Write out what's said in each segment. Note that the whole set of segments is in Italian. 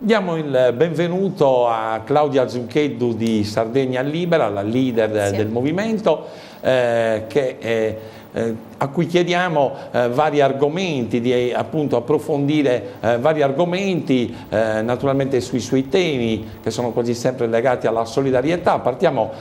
Diamo il benvenuto a Claudia Zucchetto di Sardegna Libera, la leader del movimento, a cui chiediamo vari argomenti, di appunto approfondire vari argomenti, naturalmente sui suoi temi che sono quasi sempre legati alla solidarietà. Partiamo,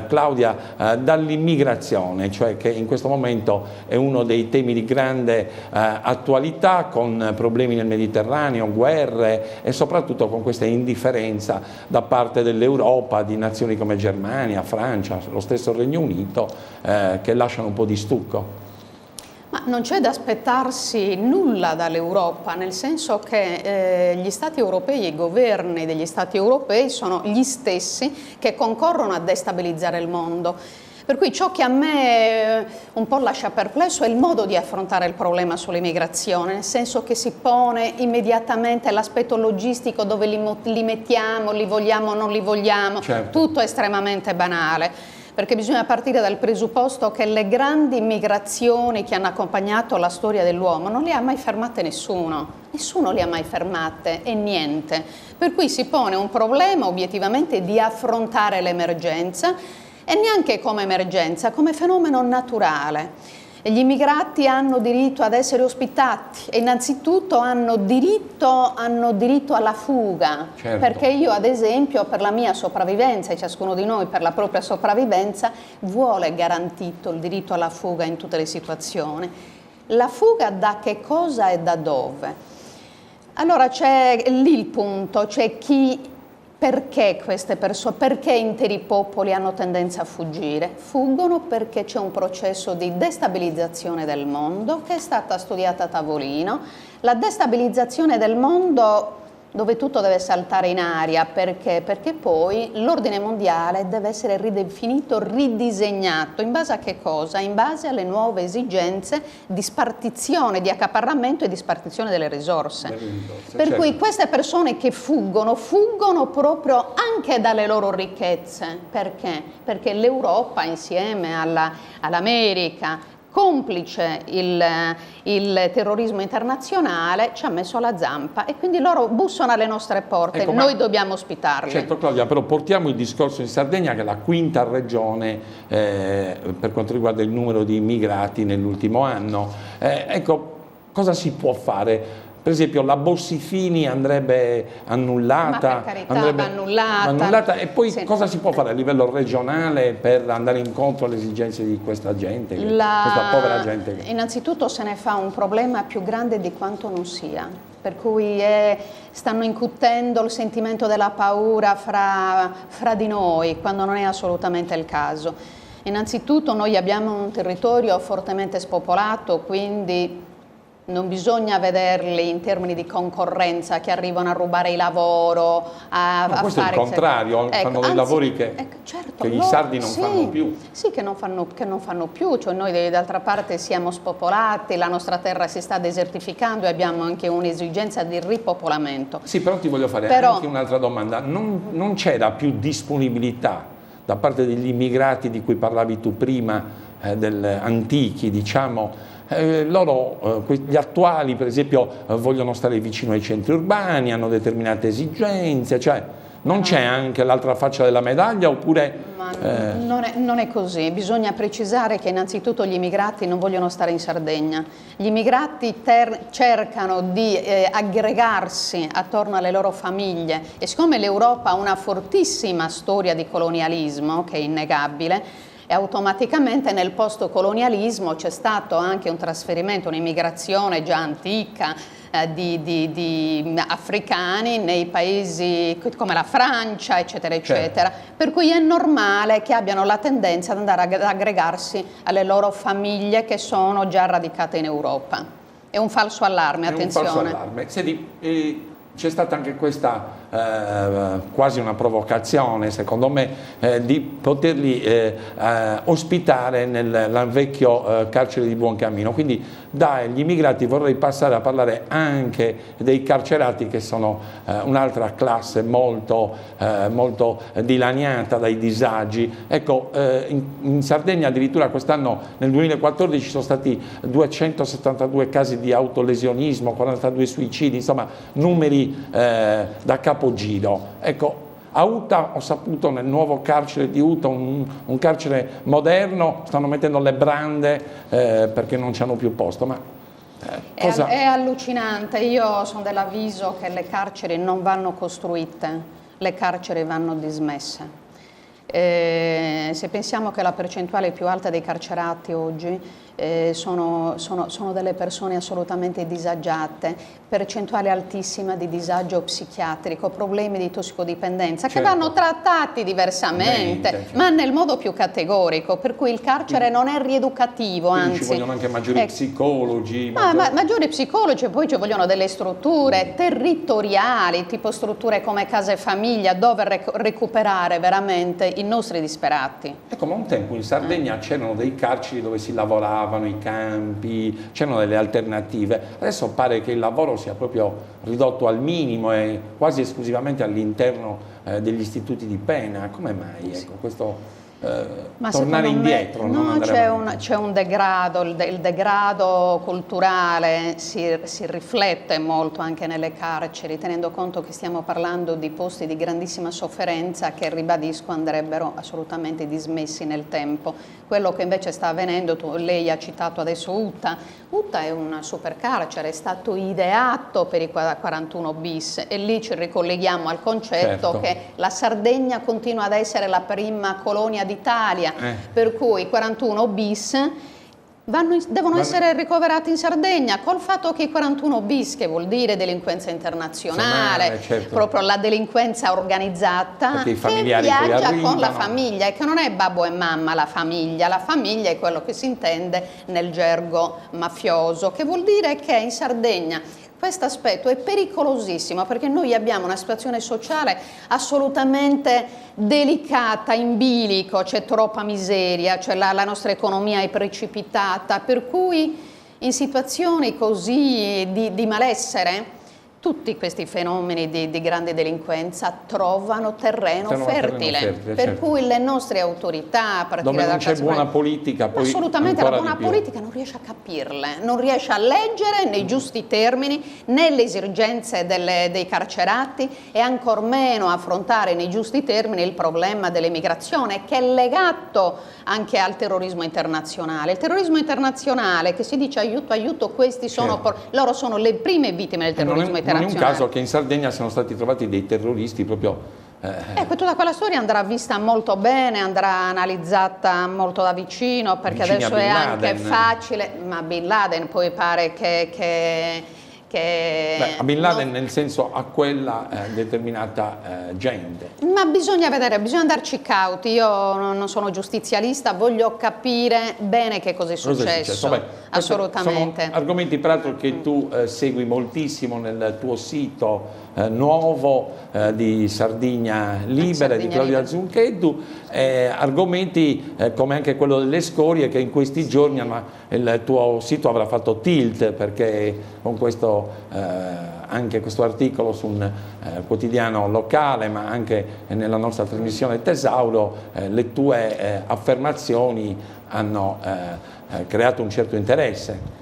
Claudia, dall'immigrazione, cioè che in questo momento è uno dei temi di grande attualità, con problemi nel Mediterraneo, guerre e soprattutto con questa indifferenza da parte dell'Europa, di nazioni come Germania, Francia, lo stesso Regno Unito, che lasciano un po' di stucco. Ma non c'è da aspettarsi nulla dall'Europa, nel senso che gli Stati europei e i governi degli Stati europei sono gli stessi che concorrono a destabilizzare il mondo. Per cui ciò che a me un po' lascia perplesso è il modo di affrontare il problema sull'immigrazione, nel senso che si pone immediatamente l'aspetto logistico, dove li mettiamo, li vogliamo o non li vogliamo, certo. Tutto è estremamente banale. Perché bisogna partire dal presupposto che le grandi migrazioni che hanno accompagnato la storia dell'uomo non le ha mai fermate nessuno le ha mai fermate e niente. Per cui si pone un problema obiettivamente di affrontare l'emergenza e neanche come emergenza, come fenomeno naturale. Gli immigrati hanno diritto ad essere ospitati e innanzitutto hanno diritto alla fuga, certo. Perché io ad esempio per la mia sopravvivenza e ciascuno di noi per la propria sopravvivenza vuole garantito il diritto alla fuga in tutte le situazioni. La fuga da che cosa e da dove? Allora c'è lì il punto, c'è chi... Perché queste persone, perché interi popoli hanno tendenza a fuggire? Fuggono perché c'è un processo di destabilizzazione del mondo che è stata studiata a tavolino. La destabilizzazione del mondo dove tutto deve saltare in aria, perché? Perché poi l'ordine mondiale deve essere ridefinito, ridisegnato, in base a che cosa? In base alle nuove esigenze di spartizione, di accaparramento e di spartizione delle risorse. Per certo. Cui queste persone che fuggono proprio anche dalle loro ricchezze. Perché? Perché l'Europa insieme all'America, complice il terrorismo internazionale, ci ha messo la zampa e quindi loro bussano alle nostre porte, ecco, noi dobbiamo ospitarli. Certo Claudia, però portiamo il discorso in Sardegna, che è la quinta regione per quanto riguarda il numero di immigrati nell'ultimo anno. Ecco, cosa si può fare? Per esempio la Bossi-Fini andrebbe annullata, ma per carità, va annullata. E poi sì. Cosa si può fare a livello regionale per andare incontro alle esigenze di questa gente, questa povera gente? Innanzitutto se ne fa un problema più grande di quanto non sia, per cui stanno incutendo il sentimento della paura fra di noi, quando non è assolutamente il caso. Innanzitutto noi abbiamo un territorio fortemente spopolato, quindi non bisogna vederli in termini di concorrenza, che arrivano a rubare il lavoro, questo è il contrario, fanno dei lavori che i sardi non fanno più. Sì, che non fanno più, cioè noi d'altra parte siamo spopolati, la nostra terra si sta desertificando e abbiamo anche un'esigenza di ripopolamento. Sì, però ti voglio fare anche un'altra domanda, non c'era più disponibilità da parte degli immigrati di cui parlavi tu prima, antichi, diciamo, gli attuali per esempio vogliono stare vicino ai centri urbani, hanno determinate esigenze, cioè non c'è anche l'altra faccia della medaglia oppure... Non è così, bisogna precisare che innanzitutto gli immigrati non vogliono stare in Sardegna, gli immigrati cercano di aggregarsi attorno alle loro famiglie e siccome l'Europa ha una fortissima storia di colonialismo che è innegabile, e automaticamente nel post-colonialismo c'è stato anche un trasferimento, un'immigrazione già antica di africani nei paesi come la Francia, eccetera, eccetera. Certo. Per cui è normale che abbiano la tendenza ad andare ad aggregarsi alle loro famiglie che sono già radicate in Europa. È un falso allarme, attenzione. È un falso allarme. Senti, c'è stata anche questa quasi una provocazione, secondo me, di poterli ospitare nel vecchio carcere di Buoncammino. Quindi dagli immigrati vorrei passare a parlare anche dei carcerati, che sono un'altra classe molto dilaniata dai disagi. Ecco, in Sardegna addirittura quest'anno, nel 2014, ci sono stati 272 casi di autolesionismo, 42 suicidi, insomma numeri da capogiro. Ecco, a Uta ho saputo, nel nuovo carcere di Uta, un carcere moderno, stanno mettendo le brande perché non c'hanno più posto. Ma è allucinante. Io sono dell'avviso che le carceri non vanno costruite, le carceri vanno dismesse. Se pensiamo che la percentuale più alta dei carcerati oggi sono delle persone assolutamente disagiate, percentuale altissima di disagio psichiatrico, problemi di tossicodipendenza, certo, che vanno trattati diversamente, certo, ma nel modo più categorico, per cui il carcere non è rieducativo, anzi. Ci vogliono anche maggiori psicologi. Maggiori psicologi, poi ci vogliono delle strutture territoriali, tipo strutture come case famiglia, dove recuperare veramente i nostri disperati. Ecco, ma un tempo in Sardegna c'erano dei carceri dove si lavorava, i campi, c'erano delle alternative. Adesso pare che il lavoro sia proprio ridotto al minimo e quasi esclusivamente all'interno degli istituti di pena. Come mai? Ecco, questo tornare indietro? No, c'è un degrado, il degrado culturale si riflette molto anche nelle carceri, tenendo conto che stiamo parlando di posti di grandissima sofferenza che, ribadisco, andrebbero assolutamente dismessi nel tempo. Quello che invece sta avvenendo, lei ha citato adesso Uta è un supercarcere, è stato ideato per i 41 bis e lì ci ricolleghiamo al concetto, certo, che la Sardegna continua ad essere la prima colonia d'Italia, per cui i 41 bis devono essere ricoverati in Sardegna, col fatto che i 41 bis, che vuol dire delinquenza internazionale, certo, proprio la delinquenza organizzata, che viaggia con la famiglia, e che non è babbo e mamma la famiglia è quello che si intende nel gergo mafioso, che vuol dire che in Sardegna questo aspetto è pericolosissimo, perché noi abbiamo una situazione sociale assolutamente delicata, in bilico, c'è troppa miseria, cioè la nostra economia è precipitata, per cui in situazioni così di malessere tutti questi fenomeni di grande delinquenza trovano terreno fertile, per certo, cui le nostre autorità, a partire dove non c'è buona politica, poi assolutamente la buona politica non riesce a capirle, non riesce a leggere nei giusti termini né le esigenze dei carcerati, e ancor meno affrontare nei giusti termini il problema dell'emigrazione, che è legato anche al terrorismo internazionale. Il terrorismo internazionale, che si dice aiuto, aiuto, questi sono, certo, loro sono le prime vittime del terrorismo internazionale. Non è un caso che in Sardegna siano stati trovati dei terroristi proprio. Ecco, tutta quella storia andrà vista molto bene, andrà analizzata molto da vicino, perché adesso è anche facile, ma Bin Laden poi pare che a Bin Laden, nel senso, a quella determinata gente. Ma bisogna vedere, bisogna andarci cauti. Io non sono giustizialista, voglio capire bene che cosa è successo. Beh, assolutamente. Sono argomenti peraltro che tu segui moltissimo nel tuo sito nuovo di Sardegna Libera, di Claudia Zuncheddu, argomenti come anche quello delle scorie, che in questi giorni il tuo sito avrà fatto tilt, perché con questo anche questo articolo su un quotidiano locale, ma anche nella nostra trasmissione Tesauro, le tue affermazioni hanno creato un certo interesse.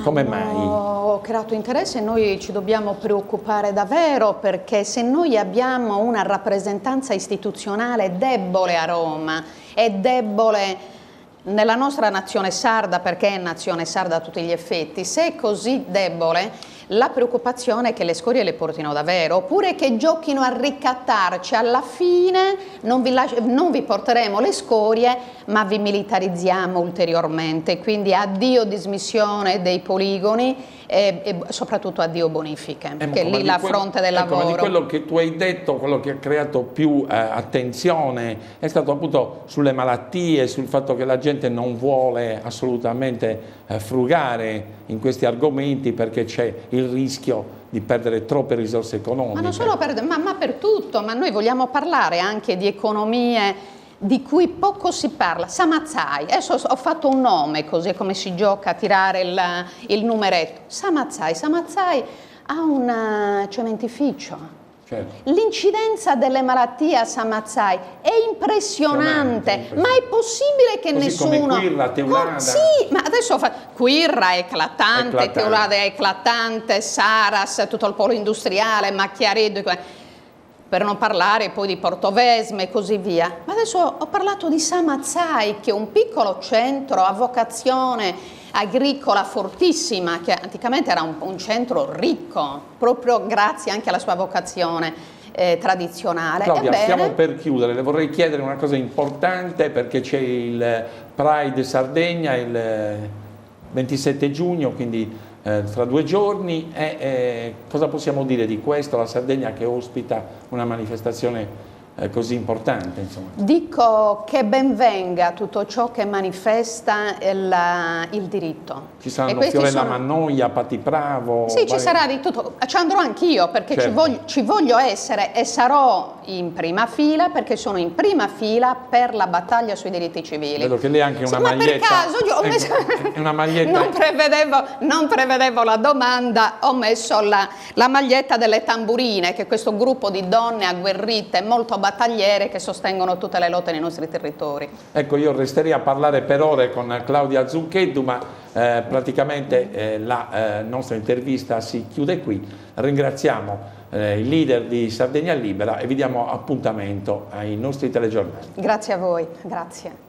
Come mai? Ho creato interesse e noi ci dobbiamo preoccupare davvero, perché se noi abbiamo una rappresentanza istituzionale debole a Roma, è debole nella nostra nazione sarda, perché è nazione sarda a tutti gli effetti, se è così debole, la preoccupazione è che le scorie le portino davvero, oppure che giochino a ricattarci. Alla fine non vi porteremo le scorie, ma vi militarizziamo ulteriormente, quindi addio dismissione dei poligoni e soprattutto addio bonifiche, che è lì la fronte del lavoro. Ma di quello che tu hai detto, quello che ha creato più attenzione è stato appunto sulle malattie, sul fatto che la gente non vuole assolutamente frugare in questi argomenti perché c'è il rischio di perdere troppe risorse economiche. Ma non solo ma per tutto, ma noi vogliamo parlare anche di economie di cui poco si parla. Samazzai, adesso ho fatto un nome così come si gioca a tirare il numeretto. Samazzai ha un cementificio. Certo. L'incidenza delle malattie a Samazzai è impressionante, ma è possibile che così nessuno... Come Quirra, Teulada. Sì, ma adesso Quirra è eclatante, Teulada è eclatante, Saras, tutto il polo industriale, Macchiareddo, per non parlare poi di Portovesme e così via. Ma adesso ho parlato di Samazzai, che è un piccolo centro a vocazione agricola fortissima, che anticamente era un centro ricco, proprio grazie anche alla sua vocazione tradizionale. Claudia, stiamo per chiudere, le vorrei chiedere una cosa importante perché c'è il Pride Sardegna il 27 giugno, quindi tra 2 giorni, cosa possiamo dire di questo? La Sardegna che ospita una manifestazione così importante, insomma. Dico che ben venga tutto ciò che manifesta il diritto. Ci saranno Fiorella Mannoia, Patti Bravo. Sì, ci sarà di tutto. Ci andrò anch'io perché certo. ci voglio essere e sarò in prima fila perché sono in prima fila per la battaglia sui diritti civili. Vedo che lei ha anche una maglietta. Ma per caso io ho messo... una maglietta. Non prevedevo la domanda, ho messo la maglietta delle tamburine, che è questo gruppo di donne agguerrite, molto battagliere, che sostengono tutte le lotte nei nostri territori. Ecco, io resterei a parlare per ore con Claudia Zuncheddu, ma praticamente la nostra intervista si chiude qui. Ringraziamo il leader di Sardegna Libera e vi diamo appuntamento ai nostri telegiornali. Grazie a voi, grazie.